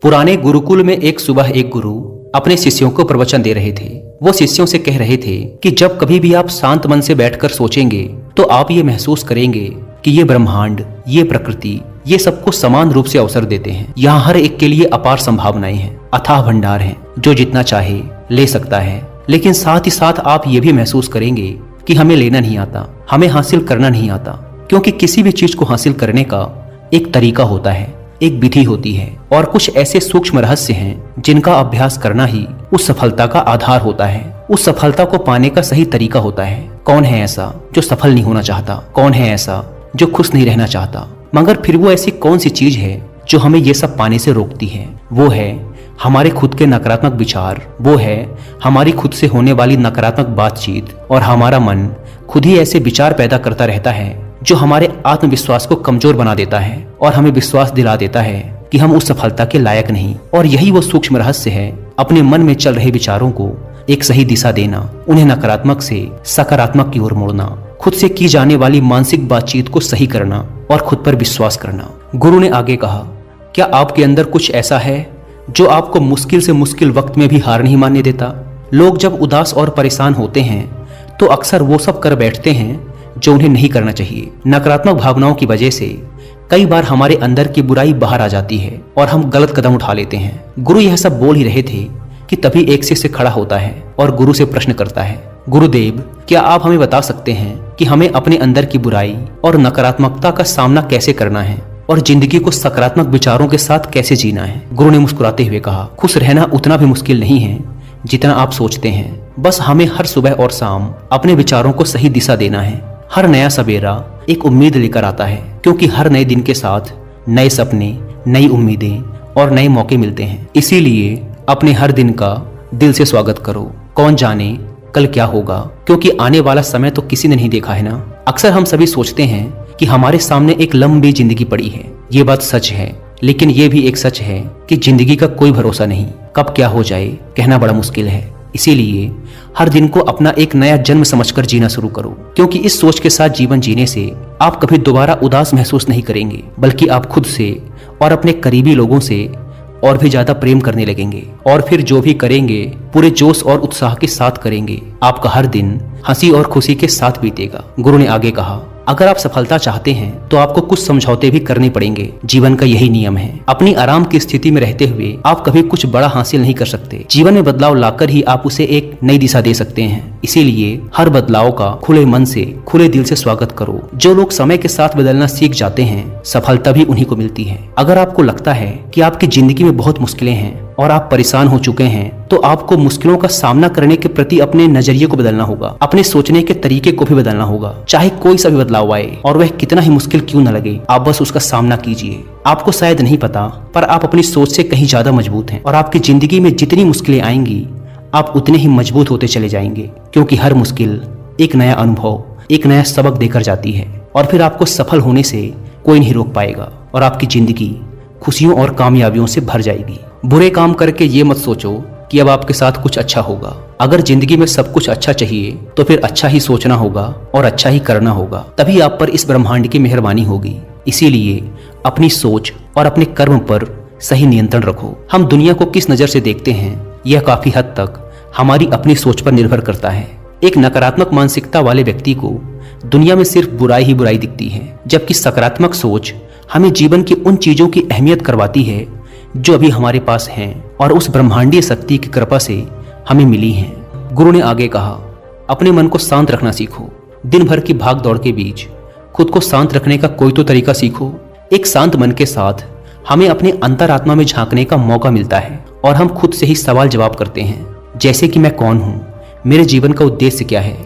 पुराने गुरुकुल में एक सुबह एक गुरु अपने शिष्यों को प्रवचन दे रहे थे। वो शिष्यों से कह रहे थे कि जब कभी भी आप शांत मन से बैठकर सोचेंगे तो आप ये महसूस करेंगे कि ये ब्रह्मांड, ये प्रकृति, ये सबको समान रूप से अवसर देते हैं। यहाँ हर एक के लिए अपार संभावनाएं हैं, अथाह भंडार हैं, जो जितना चाहे ले सकता है। लेकिन साथ ही साथ आप ये भी महसूस करेंगे कि हमें लेना नहीं आता, हमें हासिल करना नहीं आता, क्योंकि किसी भी चीज को हासिल करने का एक तरीका होता है, एक विधि होती है और कुछ ऐसे सूक्ष्म रहस्य हैं जिनका अभ्यास करना ही उस सफलता का आधार होता है। उस सफलता को पाने का सही तरीका होता है। कौन है ऐसा जो सफल नहीं होना चाहता? कौन है ऐसा जो खुश नहीं रहना चाहता? मगर फिर वो ऐसी कौन सी चीज है जो हमें ये सब पाने से रोकती है? वो है हमारे खुद के नकारात्मक विचार, वो है हमारी खुद से होने वाली नकारात्मक बातचीत, और हमारा मन खुद ही ऐसे विचार पैदा करता रहता है जो हमारे आत्मविश्वास को कमजोर बना देता है और हमें विश्वास दिला देता है कि हम उस सफलता के लायक नहीं। और यही वो सूक्ष्म रहस्य है, अपने मन में चल रहे विचारों को एक सही दिशा देना, उन्हें नकारात्मक से सकारात्मक की ओर मोड़ना, खुद से की जाने वाली मानसिक बातचीत को सही करना और खुद पर विश्वास करना। गुरु ने आगे कहा, क्या आपके अंदर कुछ ऐसा है जो आपको मुश्किल से मुश्किल वक्त में भी हार नहीं मानने देता? लोग जब उदास और परेशान होते हैं तो अक्सर वो सब कर बैठते हैं जो उन्हें नहीं करना चाहिए। नकारात्मक भावनाओं की वजह से कई बार हमारे अंदर की बुराई बाहर आ जाती है और हम गलत कदम उठा लेते हैं। गुरु यह सब बोल ही रहे थे कि तभी एक शिष्य खड़ा होता है और गुरु से प्रश्न करता है, गुरुदेव, क्या आप हमें बता सकते हैं कि हमें अपने अंदर की बुराई और नकारात्मकता का सामना कैसे करना है और जिंदगी को सकारात्मक विचारों के साथ कैसे जीना है? गुरु ने मुस्कुराते हुए कहा, खुश रहना उतना भी मुश्किल नहीं है जितना आप सोचते हैं। बस हमें हर सुबह और शाम अपने विचारों को सही दिशा देना है। हर नया सवेरा एक उम्मीद लेकर आता है, क्योंकि हर नए दिन के साथ नए सपने, नई उम्मीदें और नए मौके मिलते हैं। इसीलिए अपने हर दिन का दिल से स्वागत करो। कौन जाने कल क्या होगा, क्योंकि आने वाला समय तो किसी ने नहीं देखा है ना। अक्सर हम सभी सोचते हैं कि हमारे सामने एक लंबी जिंदगी पड़ी है। ये बात सच है, लेकिन ये भी एक सच है कि जिंदगी का कोई भरोसा नहीं, कब क्या हो जाए कहना बड़ा मुश्किल है। इसीलिए हर दिन को अपना एक नया जन्म समझकर जीना शुरू करो, क्योंकि इस सोच के साथ जीवन जीने से आप कभी दोबारा उदास महसूस नहीं करेंगे, बल्कि आप खुद से और अपने करीबी लोगों से और भी ज्यादा प्रेम करने लगेंगे। और फिर जो भी करेंगे पूरे जोश और उत्साह के साथ करेंगे। आपका हर दिन हंसी और खुशी के साथ बीतेगा। गुरु ने आगे कहा, अगर आप सफलता चाहते हैं तो आपको कुछ समझौते भी करने पड़ेंगे। जीवन का यही नियम है। अपनी आराम की स्थिति में रहते हुए आप कभी कुछ बड़ा हासिल नहीं कर सकते। जीवन में बदलाव लाकर ही आप उसे एक नई दिशा दे सकते हैं। इसीलिए हर बदलाव का खुले मन से, खुले दिल से स्वागत करो। जो लोग समय के साथ बदलना सीख जाते हैं, सफलता भी उन्हीं को मिलती है। अगर आपको लगता है कि आपकी जिंदगी में बहुत मुश्किलें हैं और आप परेशान हो चुके हैं, तो आपको मुश्किलों का सामना करने के प्रति अपने नजरिए को बदलना होगा, अपने सोचने के तरीके को भी बदलना होगा। चाहे कोई सा भी बदलाव आए और वह कितना ही मुश्किल क्यों न लगे, आप बस उसका सामना कीजिए। आपको शायद नहीं पता, पर आप अपनी सोच से कहीं ज्यादा मजबूत हैं और आपकी जिंदगी में जितनी मुश्किलें आएंगी आप उतने ही मजबूत होते चले जाएंगे, क्योंकि हर मुश्किल एक नया अनुभव, एक नया सबक देकर जाती है। और फिर आपको सफल होने से कोई नहीं रोक पाएगा और आपकी जिंदगी खुशियों और कामयाबियों से भर जाएगी। बुरे काम करके ये मत सोचो कि अब आपके साथ कुछ अच्छा होगा। अगर जिंदगी में सब कुछ अच्छा चाहिए तो फिर अच्छा ही सोचना होगा और अच्छा ही करना होगा, तभी आप पर इस ब्रह्मांड की मेहरबानी होगी। इसीलिए अपनी सोच और अपने कर्म पर सही नियंत्रण रखो। हम दुनिया को किस नजर से देखते हैं, यह काफी हद तक हमारी अपनी सोच पर निर्भर करता है। एक नकारात्मक मानसिकता वाले व्यक्ति को दुनिया में सिर्फ बुराई ही बुराई दिखती है, जबकि सकारात्मक सोच हमें जीवन की उन चीजों की अहमियत करवाती है जो अभी हमारे पास हैं और उस ब्रह्मांडीय शक्ति की कृपा से हमें मिली हैं। गुरु ने आगे कहा, अपने मन को शांत रखना सीखो। दिन भर की भाग दौड़ के बीच खुद को शांत रखने का कोई तो तरीका सीखो। एक शांत मन के साथ हमें अपने अंतरात्मा में झांकने का मौका मिलता है और हम खुद से ही सवाल जवाब करते हैं, जैसे कि मैं कौन हूँ, मेरे जीवन का उद्देश्य क्या है,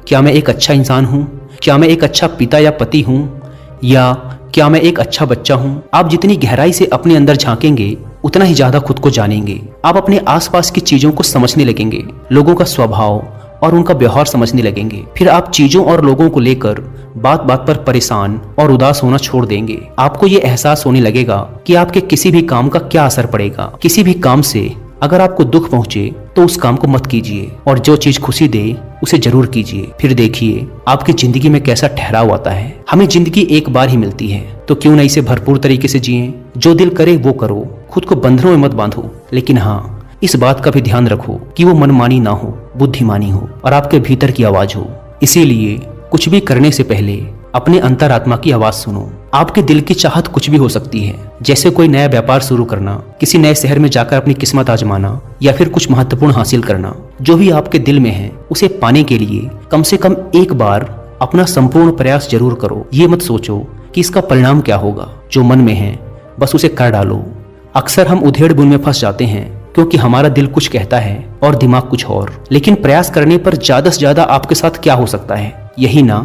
क्या मैं एक अच्छा इंसान हूँ, क्या मैं एक अच्छा पिता या पति हूँ, या क्या मैं एक अच्छा बच्चा हूँ। आप जितनी गहराई से अपने अंदर झांकेंगे उतना ही ज्यादा खुद को जानेंगे। आप अपने आसपास की चीजों को समझने लगेंगे, लोगों का स्वभाव और उनका व्यवहार समझने लगेंगे। फिर आप चीजों और लोगों को लेकर बात बात पर परेशान और उदास होना छोड़ देंगे। आपको ये एहसास होने लगेगा कि आपके किसी भी काम का क्या असर पड़ेगा। किसी भी काम से अगर आपको दुख पहुंचे तो उस काम को मत कीजिए और जो चीज खुशी दे उसे जरूर कीजिए। फिर देखिए आपकी जिंदगी में कैसा ठहराव आता है। हमें जिंदगी एक बार ही मिलती है, तो क्यों न इसे भरपूर तरीके से जिएं। जो दिल करे वो करो, खुद को बंधनों में मत बांधो, लेकिन हाँ, इस बात का भी ध्यान रखो कि वो मनमानी ना हो, बुद्धिमानी हो और आपके भीतर की आवाज हो। इसीलिए कुछ भी करने से पहले अपने अंतरात्मा की आवाज सुनो। आपके दिल की चाहत कुछ भी हो सकती है, जैसे कोई नया व्यापार शुरू करना, किसी नए शहर में जाकर अपनी किस्मत आजमाना या फिर कुछ महत्वपूर्ण हासिल करना। जो भी आपके दिल में है उसे पाने के लिए कम से कम एक बार अपना संपूर्ण प्रयास जरूर करो। ये मत सोचो कि इसका परिणाम क्या होगा। जो मन में है बस उसे कर डालो। अक्सर हम उधेड़ बुन में फंस जाते हैं क्योंकि हमारा दिल कुछ कहता है और दिमाग कुछ और। लेकिन प्रयास करने पर ज्यादा से ज्यादा आपके साथ क्या हो सकता है? यही ना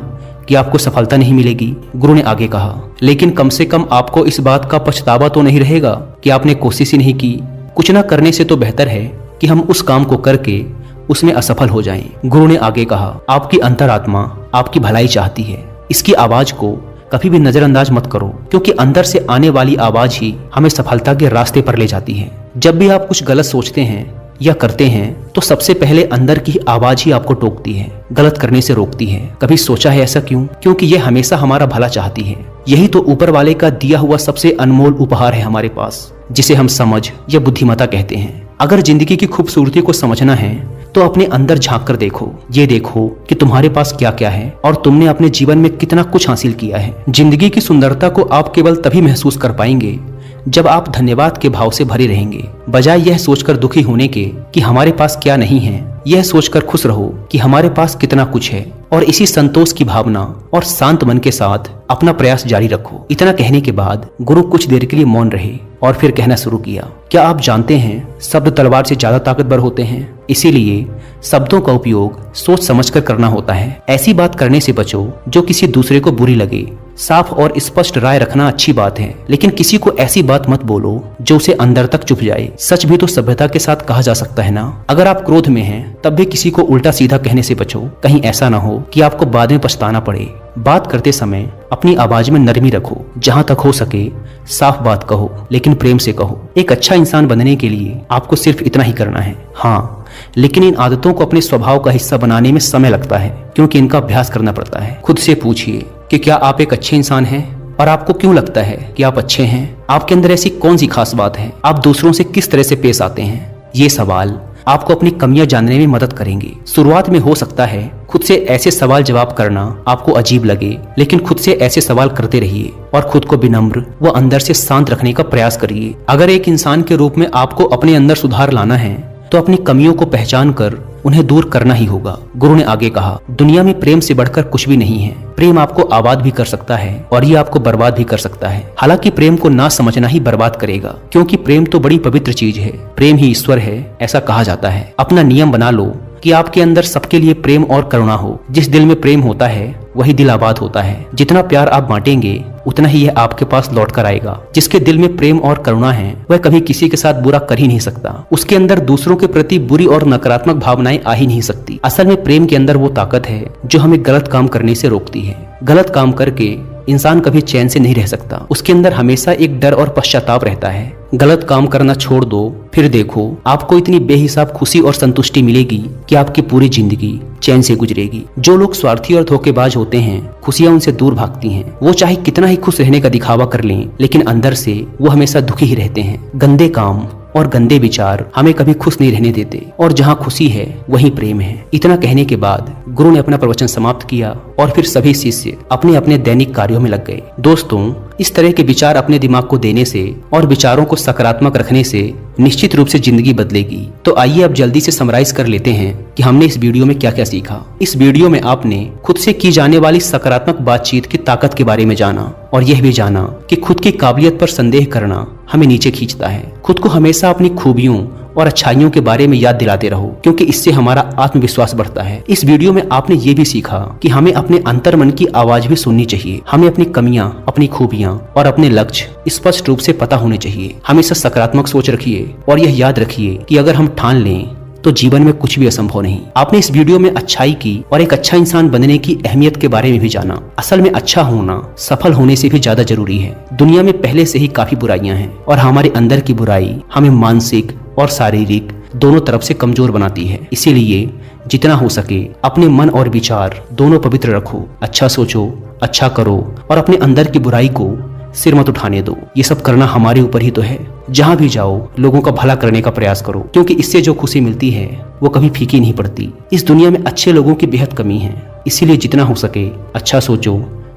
कि आपको सफलता नहीं मिलेगी, गुरु ने आगे कहा। लेकिन कम से कम आपको इस बात का पछतावा तो नहीं रहेगा कि आपने कोशिश ही नहीं की। कुछ ना करने से तो बेहतर है कि हम उस काम को करके उसमें असफल हो जाएं। गुरु ने आगे कहा, आपकी अंतरात्मा आपकी भलाई चाहती है। इसकी आवाज को कभी भी नजरअंदाज मत करो, क्योंकि अंदर से आने वाली आवाज ही हमें सफलता के रास्ते पर ले जाती है। जब भी आप कुछ गलत सोचते हैं या करते हैं तो सबसे पहले अंदर की आवाज ही आपको टोकती है, गलत करने से रोकती है। कभी सोचा है ऐसा क्यों? क्योंकि ये हमेशा हमारा भला चाहती है। यही तो ऊपर वाले का दिया हुआ सबसे अनमोल उपहार है हमारे पास, जिसे हम समझ या बुद्धिमत्ता कहते हैं। अगर जिंदगी की खूबसूरती को समझना है तो अपने अंदर झांक कर देखो। ये देखो कि तुम्हारे पास क्या क्या है और तुमने अपने जीवन में कितना कुछ हासिल किया है। जिंदगी की सुंदरता को आप केवल तभी महसूस कर पाएंगे जब आप धन्यवाद के भाव से भरे रहेंगे, बजाय यह सोचकर दुखी होने के कि हमारे पास क्या नहीं है। यह सोचकर खुश रहो कि हमारे पास कितना कुछ है, और इसी संतोष की भावना और शांत मन के साथ अपना प्रयास जारी रखो। इतना कहने के बाद गुरु कुछ देर के लिए मौन रहे और फिर कहना शुरू किया, क्या आप जानते हैं शब्द तलवार से ज्यादा ताकतवर होते हैं? इसीलिए शब्दों का उपयोग सोच समझकर करना होता है। ऐसी बात करने से बचो जो किसी दूसरे को बुरी लगे। साफ और स्पष्ट राय रखना अच्छी बात है, लेकिन किसी को ऐसी बात मत बोलो जो उसे अंदर तक चुभ जाए। सच भी तो सभ्यता के साथ कहा जा सकता है ना। अगर आप क्रोध में हैं तब भी किसी को उल्टा सीधा कहने से बचो, कहीं ऐसा ना हो कि आपको बाद में पछताना पड़े। बात करते समय अपनी आवाज में नरमी रखो। जहां तक हो सके साफ बात कहो, लेकिन प्रेम से कहो। एक अच्छा इंसान बनने के लिए आपको सिर्फ इतना ही करना है। हाँ, लेकिन इन आदतों को अपने स्वभाव का हिस्सा बनाने में समय लगता है, क्योंकि इनका अभ्यास करना पड़ता है। खुद से पूछिए कि क्या आप एक अच्छे इंसान हैं, और आपको क्यों लगता है कि आप अच्छे हैं? आपके अंदर ऐसी कौन सी खास बात है? आप दूसरों से किस तरह से पेश आते हैं? ये सवाल आपको अपनी कमियां जानने में मदद करेंगे। शुरुआत में हो सकता है खुद से ऐसे सवाल जवाब करना आपको अजीब लगे, लेकिन खुद से ऐसे सवाल करते रहिए और खुद को विनम्र व अंदर से शांत रखने का प्रयास करिए। अगर एक इंसान के रूप में आपको अपने अंदर सुधार लाना है तो अपनी कमियों को पहचान कर उन्हें दूर करना ही होगा। गुरु ने आगे कहा, दुनिया में प्रेम से बढ़कर कुछ भी नहीं है। प्रेम आपको आबाद भी कर सकता है और ये आपको बर्बाद भी कर सकता है। हालांकि प्रेम को ना समझना ही बर्बाद करेगा, क्योंकि प्रेम तो बड़ी पवित्र चीज है। प्रेम ही ईश्वर है, ऐसा कहा जाता है। अपना नियम बना लो कि आपके अंदर सबके लिए प्रेम और करुणा हो। जिस दिल में प्रेम होता है वही दिल आबाद होता है। जितना प्यार आप बांटेंगे उतना ही यह आपके पास लौट कर आएगा। जिसके दिल में प्रेम और करुणा है वह कभी किसी के साथ बुरा कर ही नहीं सकता। उसके अंदर दूसरों के प्रति बुरी और नकारात्मक भावनाएं आ ही नहीं सकती। असल में प्रेम के अंदर वो ताकत है जो हमें गलत काम करने से रोकती है। गलत काम करके इंसान कभी चैन से नहीं रह सकता। उसके अंदर हमेशा एक डर और पश्चाताप रहता है। गलत काम करना छोड़ दो, फिर देखो आपको इतनी बेहिसाब खुशी और संतुष्टि मिलेगी कि आपकी पूरी जिंदगी चैन से गुजरेगी। जो लोग स्वार्थी और धोखेबाज होते हैं, खुशियां उनसे दूर भागती हैं। वो चाहे कितना ही खुश रहने का दिखावा कर लें, लेकिन अंदर से वो हमेशा दुखी ही रहते हैं। गंदे काम और गंदे विचार हमें कभी खुश नहीं रहने देते, और जहाँ खुशी है वहीं प्रेम है। इतना कहने के बाद गुरु ने अपना प्रवचन समाप्त किया और फिर सभी शिष्य अपने अपने दैनिक कार्यों में लग गए। दोस्तों, इस तरह के विचार अपने दिमाग को देने से और विचारों को सकारात्मक रखने से निश्चित रूप से जिंदगी बदलेगी। तो आइए अब जल्दी से समराइज कर लेते हैं कि हमने इस वीडियो में क्या क्या सीखा। इस वीडियो में आपने खुद से की जाने वाली सकारात्मक बातचीत की ताकत के बारे में जाना, और यह भी जाना कि खुद की काबिलियत पर संदेह करना हमें नीचे खींचता है। खुद को हमेशा अपनी खूबियों और अच्छाइयों के बारे में याद दिलाते रहो, क्योंकि इससे हमारा आत्मविश्वास बढ़ता है। इस वीडियो में आपने ये भी सीखा कि हमें अपने अंतर मन की आवाज भी सुननी चाहिए। हमें अपनी कमियां, अपनी खूबियां और अपने लक्ष्य स्पष्ट रूप से पता होने चाहिए। हमेशा सकारात्मक सोच रखिए और यह याद रखिए कि अगर हम ठान लें तो जीवन में कुछ भी असंभव नहीं। आपने इस वीडियो में अच्छाई की और एक अच्छा इंसान बनने की अहमियत के बारे में भी जाना। असल में अच्छा होना सफल होने से भी ज्यादा जरूरी है। दुनिया में पहले से ही काफी बुराइयां हैं, और हमारे अंदर की बुराई हमें मानसिक और शारीरिक दोनों तरफ से कमजोर बनाती है। इसीलिए जितना हो सके अपने मन और विचार दोनों पवित्र रखो। अच्छा सोचो, अच्छा करो और अपने अंदर की बुराई को सिर मत उठाने दो। ये सब करना हमारे ऊपर ही तो है। जहाँ भी जाओ लोगों का भला करने का प्रयास करो, क्योंकि इससे जो खुशी मिलती है वो कभी फीकी नहीं पड़ती। इस दुनिया में अच्छे लोगों की बेहद कमी है, इसीलिए जितना हो सके अच्छा सोचो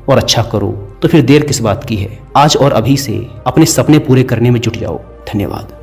और अच्छा करो। तो फिर देर किस बात की है, आज और अभी से अपने सपने पूरे करने में जुट जाओ। धन्यवाद।